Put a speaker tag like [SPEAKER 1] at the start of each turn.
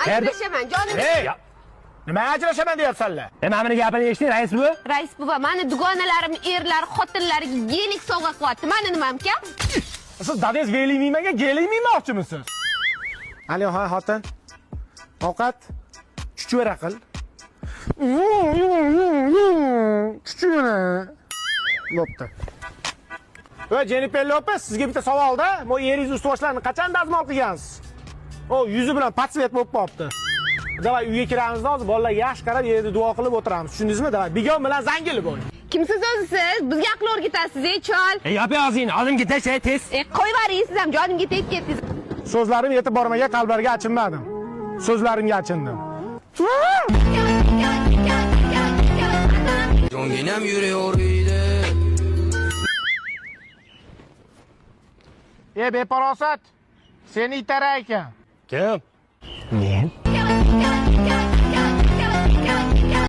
[SPEAKER 1] Ajrashaman, jonim.
[SPEAKER 2] Nima ajrashaman deyapsanlar?
[SPEAKER 3] Mana meni gapini eshiting, rais buva.
[SPEAKER 1] Rais buva, mani dugonalarim, erlar, xotinlariga gelik sovg'a qilyapti. Mani nimam kam?
[SPEAKER 2] Siz dadangiz velimiymaga gelik miymoqchimisiz? Ali, ha, xotin. Ovqat chuchvara qil. Chuchvara. Lopta. Va Jennifer Lopez, sizga bitta savolda, bu yeringiz ust-boshlarini qachon dazmol qilgansiz? O, yuzi bilan patsvet bo'lib qolibdi. Davay uyga kiramizda hozir bolalar yaxshi qarab yerda duo qilib o'tiramiz. Tushundingizmi? Davay bigon bilan zangilib bo'ling.
[SPEAKER 1] Kimsiz o'zi siz? Bizga aql o'rgatasiz, chol.
[SPEAKER 3] Yopi og'zingni, oldimga tashlay tez.
[SPEAKER 1] Qo'yib yuboring siz ham, jonimga tegib ketdingiz.
[SPEAKER 2] So'zlarim yetib bormagan qalblarga achinmadim. So'zlarimga achindim.
[SPEAKER 4] Jonginam yuriyor uyda.
[SPEAKER 2] Beparosat. Seni itarar ekan.
[SPEAKER 3] Kim?